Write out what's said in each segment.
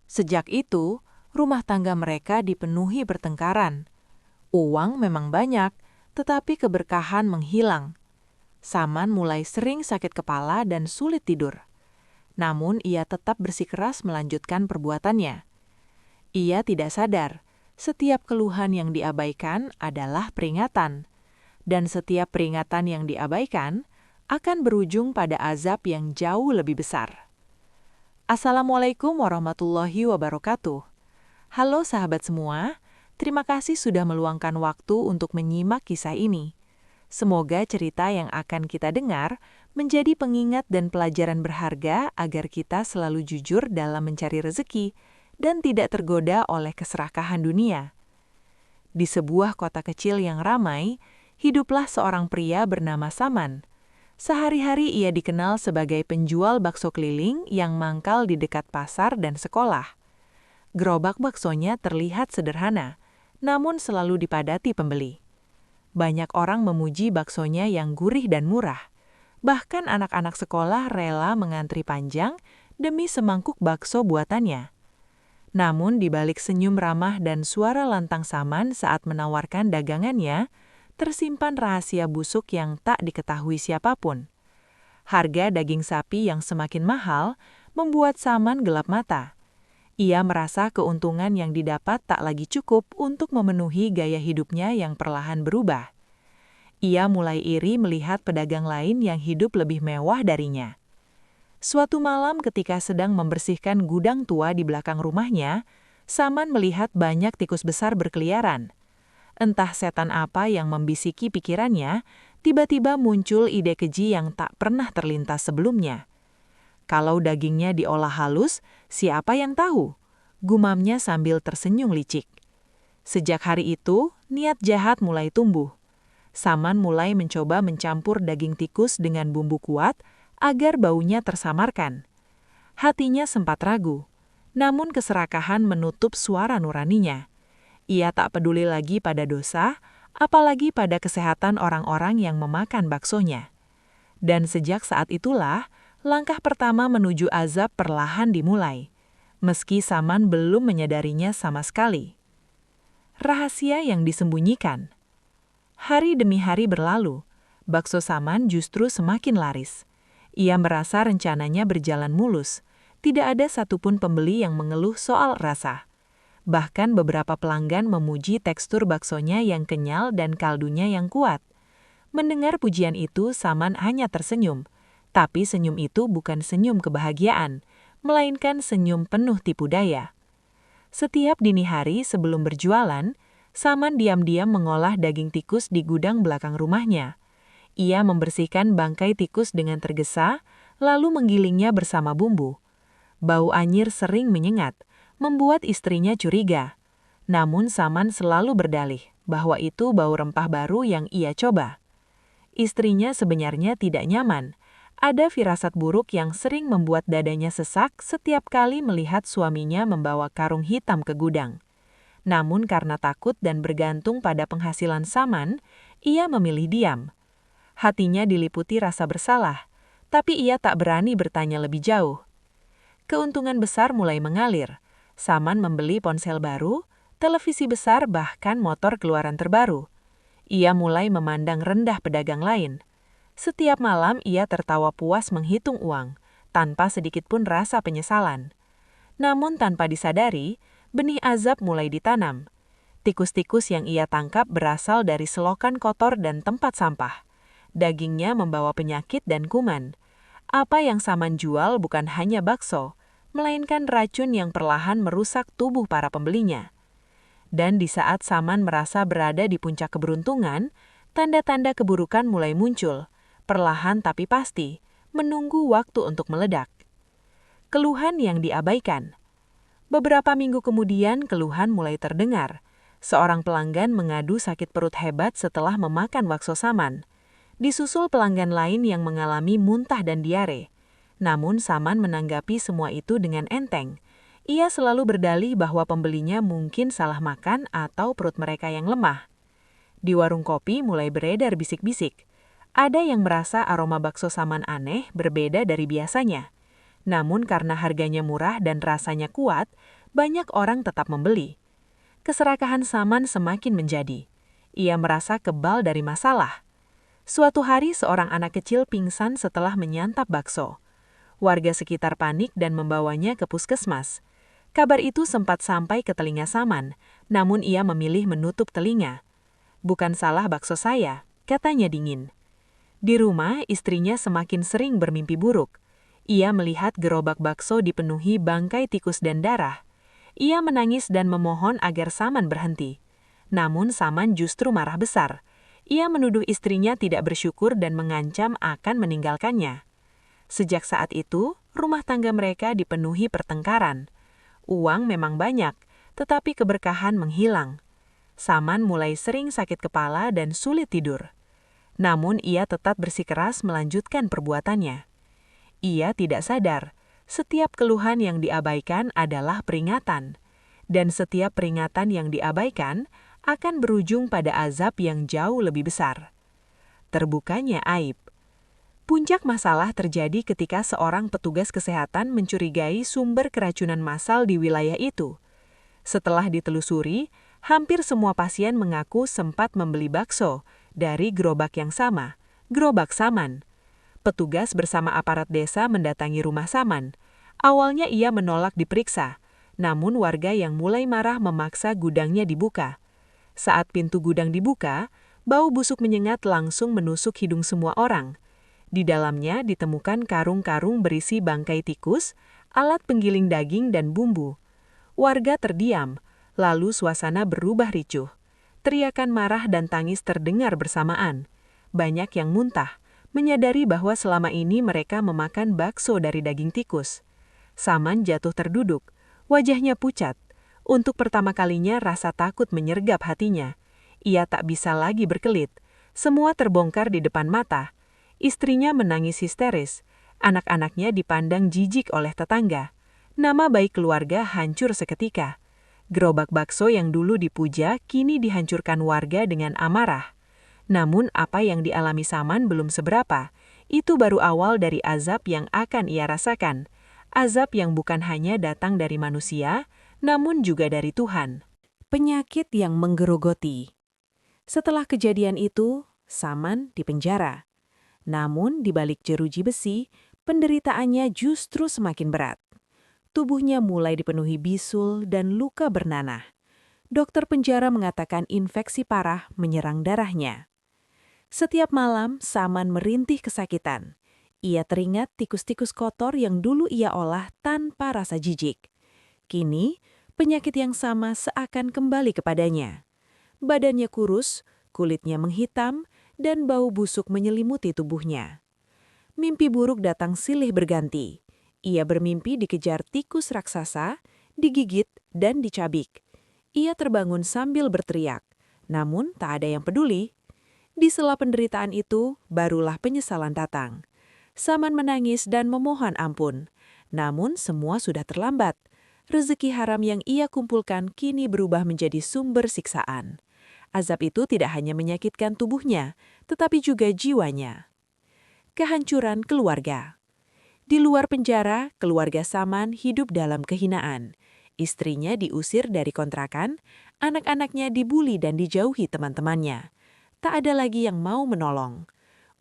Sejak itu, rumah tangga mereka dipenuhi pertengkaran. Uang memang banyak, tetapi keberkahan menghilang. Saman mulai sering sakit kepala dan sulit tidur. Namun ia tetap bersikeras melanjutkan perbuatannya. Ia tidak sadar, setiap keluhan yang diabaikan adalah peringatan. Dan setiap peringatan yang diabaikan akan berujung pada azab yang jauh lebih besar. Assalamualaikum warahmatullahi wabarakatuh. Halo sahabat semua, terima kasih sudah meluangkan waktu untuk menyimak kisah ini. Semoga cerita yang akan kita dengar menjadi pengingat dan pelajaran berharga agar kita selalu jujur dalam mencari rezeki dan tidak tergoda oleh keserakahan dunia. Di sebuah kota kecil yang ramai, hiduplah seorang pria bernama Saman. Sehari-hari ia dikenal sebagai penjual bakso keliling yang mangkal di dekat pasar dan sekolah. Gerobak baksonya terlihat sederhana, namun selalu dipadati pembeli. Banyak orang memuji baksonya yang gurih dan murah. Bahkan anak-anak sekolah rela mengantri panjang demi semangkuk bakso buatannya. Namun di balik senyum ramah dan suara lantang Saman saat menawarkan dagangannya, tersimpan rahasia busuk yang tak diketahui siapapun. Harga daging sapi yang semakin mahal membuat Saman gelap mata. Ia merasa keuntungan yang didapat tak lagi cukup untuk memenuhi gaya hidupnya yang perlahan berubah. Ia mulai iri melihat pedagang lain yang hidup lebih mewah darinya. Suatu malam ketika sedang membersihkan gudang tua di belakang rumahnya, Saman melihat banyak tikus besar berkeliaran. Entah setan apa yang membisiki pikirannya, tiba-tiba muncul ide keji yang tak pernah terlintas sebelumnya. Kalau dagingnya diolah halus, siapa yang tahu? Gumamnya sambil tersenyum licik. Sejak hari itu, niat jahat mulai tumbuh. Saman mulai mencoba mencampur daging tikus dengan bumbu kuat agar baunya tersamarkan. Hatinya sempat ragu, namun keserakahan menutup suara nuraninya. Ia tak peduli lagi pada dosa, apalagi pada kesehatan orang-orang yang memakan baksonya. Dan sejak saat itulah, langkah pertama menuju azab perlahan dimulai, meski Saman belum menyadarinya sama sekali. Rahasia yang disembunyikan. Hari demi hari berlalu, bakso Saman justru semakin laris. Ia merasa rencananya berjalan mulus, tidak ada satupun pembeli yang mengeluh soal rasa. Bahkan beberapa pelanggan memuji tekstur baksonya yang kenyal dan kaldunya yang kuat. Mendengar pujian itu, Saman hanya tersenyum. Tapi senyum itu bukan senyum kebahagiaan, melainkan senyum penuh tipu daya. Setiap dini hari sebelum berjualan, Saman diam-diam mengolah daging tikus di gudang belakang rumahnya. Ia membersihkan bangkai tikus dengan tergesa, lalu menggilingnya bersama bumbu. Bau anyir sering menyengat, membuat istrinya curiga. Namun Saman selalu berdalih bahwa itu bau rempah baru yang ia coba. Istrinya sebenarnya tidak nyaman. Ada firasat buruk yang sering membuat dadanya sesak setiap kali melihat suaminya membawa karung hitam ke gudang. Namun karena takut dan bergantung pada penghasilan Saman, ia memilih diam. Hatinya diliputi rasa bersalah, tapi ia tak berani bertanya lebih jauh. Keuntungan besar mulai mengalir. Saman membeli ponsel baru, televisi besar bahkan motor keluaran terbaru. Ia mulai memandang rendah pedagang lain. Setiap malam ia tertawa puas menghitung uang, tanpa sedikit pun rasa penyesalan. Namun tanpa disadari, benih azab mulai ditanam. Tikus-tikus yang ia tangkap berasal dari selokan kotor dan tempat sampah. Dagingnya membawa penyakit dan kuman. Apa yang Saman jual bukan hanya bakso, melainkan racun yang perlahan merusak tubuh para pembelinya. Dan di saat Saman merasa berada di puncak keberuntungan, tanda-tanda keburukan mulai muncul, perlahan tapi pasti, menunggu waktu untuk meledak. Keluhan yang diabaikan. Beberapa minggu kemudian keluhan mulai terdengar. Seorang pelanggan mengadu sakit perut hebat setelah memakan bakso Saman. Disusul pelanggan lain yang mengalami muntah dan diare. Namun Saman menanggapi semua itu dengan enteng. Ia selalu berdalih bahwa pembelinya mungkin salah makan atau perut mereka yang lemah. Di warung kopi mulai beredar bisik-bisik. Ada yang merasa aroma bakso Saman aneh berbeda dari biasanya. Namun karena harganya murah dan rasanya kuat, banyak orang tetap membeli. Keserakahan Saman semakin menjadi. Ia merasa kebal dari masalah. Suatu hari seorang anak kecil pingsan setelah menyantap bakso. Warga sekitar panik dan membawanya ke puskesmas. Kabar itu sempat sampai ke telinga Saman, namun ia memilih menutup telinga. "Bukan salah bakso saya," katanya dingin. Di rumah, istrinya semakin sering bermimpi buruk. Ia melihat gerobak bakso dipenuhi bangkai tikus dan darah. Ia menangis dan memohon agar Saman berhenti. Namun Saman justru marah besar. Ia menuduh istrinya tidak bersyukur dan mengancam akan meninggalkannya. Sejak saat itu, rumah tangga mereka dipenuhi pertengkaran. Uang memang banyak, tetapi keberkahan menghilang. Saman mulai sering sakit kepala dan sulit tidur. Namun ia tetap bersikeras melanjutkan perbuatannya. Ia tidak sadar, setiap keluhan yang diabaikan adalah peringatan. Dan setiap peringatan yang diabaikan akan berujung pada azab yang jauh lebih besar. Terbukanya aib. Puncak masalah terjadi ketika seorang petugas kesehatan mencurigai sumber keracunan massal di wilayah itu. Setelah ditelusuri, hampir semua pasien mengaku sempat membeli bakso dari gerobak yang sama, gerobak Saman. Petugas bersama aparat desa mendatangi rumah Saman. Awalnya ia menolak diperiksa, namun warga yang mulai marah memaksa gudangnya dibuka. Saat pintu gudang dibuka, bau busuk menyengat langsung menusuk hidung semua orang. Di dalamnya ditemukan karung-karung berisi bangkai tikus, alat penggiling daging dan bumbu. Warga terdiam, lalu suasana berubah ricuh. Teriakan marah dan tangis terdengar bersamaan. Banyak yang muntah, menyadari bahwa selama ini mereka memakan bakso dari daging tikus. Saman jatuh terduduk, wajahnya pucat. Untuk pertama kalinya rasa takut menyergap hatinya. Ia tak bisa lagi berkelit. Semua terbongkar di depan mata. Istrinya menangis histeris. Anak-anaknya dipandang jijik oleh tetangga. Nama baik keluarga hancur seketika. Gerobak bakso yang dulu dipuja kini dihancurkan warga dengan amarah. Namun apa yang dialami Saman belum seberapa. Itu baru awal dari azab yang akan ia rasakan. Azab yang bukan hanya datang dari manusia, namun juga dari Tuhan. Penyakit yang menggerogoti. Setelah kejadian itu, Saman dipenjara. Namun di balik jeruji besi, penderitaannya justru semakin berat. Tubuhnya mulai dipenuhi bisul dan luka bernanah. Dokter penjara mengatakan infeksi parah menyerang darahnya. Setiap malam, Saman merintih kesakitan. Ia teringat tikus-tikus kotor yang dulu ia olah tanpa rasa jijik. Kini, penyakit yang sama seakan kembali kepadanya. Badannya kurus, kulitnya menghitam, dan bau busuk menyelimuti tubuhnya. Mimpi buruk datang silih berganti. Ia bermimpi dikejar tikus raksasa, digigit, dan dicabik. Ia terbangun sambil berteriak, namun tak ada yang peduli. Di sela penderitaan itu, barulah penyesalan datang. Saman menangis dan memohon ampun. Namun semua sudah terlambat. Rezeki haram yang ia kumpulkan kini berubah menjadi sumber siksaan. Azab itu tidak hanya menyakitkan tubuhnya, tetapi juga jiwanya. Kehancuran keluarga. Di luar penjara, keluarga Saman hidup dalam kehinaan. Istrinya diusir dari kontrakan, anak-anaknya dibuli dan dijauhi teman-temannya. Tak ada lagi yang mau menolong.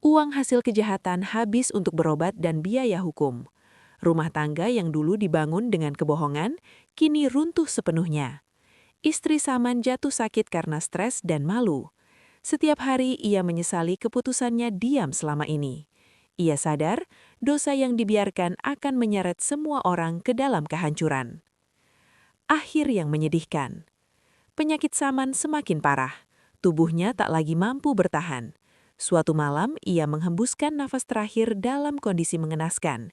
Uang hasil kejahatan habis untuk berobat dan biaya hukum. Rumah tangga yang dulu dibangun dengan kebohongan, kini runtuh sepenuhnya. Istri Saman jatuh sakit karena stres dan malu. Setiap hari ia menyesali keputusannya diam selama ini. Ia sadar dosa yang dibiarkan akan menyeret semua orang ke dalam kehancuran. Akhir yang menyedihkan. Penyakit Saman semakin parah. Tubuhnya tak lagi mampu bertahan. Suatu malam ia menghembuskan nafas terakhir dalam kondisi mengenaskan.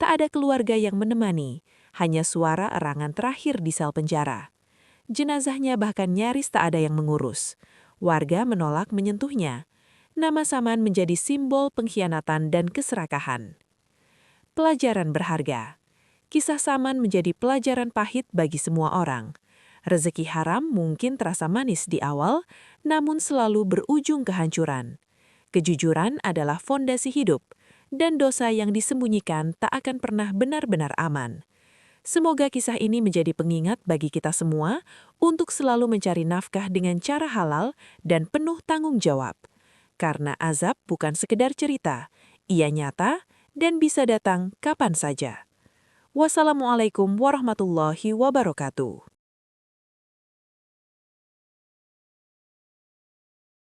Tak ada keluarga yang menemani, hanya suara erangan terakhir di sel penjara. Jenazahnya bahkan nyaris tak ada yang mengurus. Warga menolak menyentuhnya. Nama Saman menjadi simbol pengkhianatan dan keserakahan. Pelajaran berharga. Kisah Saman menjadi pelajaran pahit bagi semua orang. Rezeki haram mungkin terasa manis di awal, namun selalu berujung kehancuran. Kejujuran adalah fondasi hidup, dan dosa yang disembunyikan tak akan pernah benar-benar aman. Semoga kisah ini menjadi pengingat bagi kita semua untuk selalu mencari nafkah dengan cara halal dan penuh tanggung jawab. Karena azab bukan sekedar cerita, ia nyata dan bisa datang kapan saja. Wassalamualaikum warahmatullahi wabarakatuh.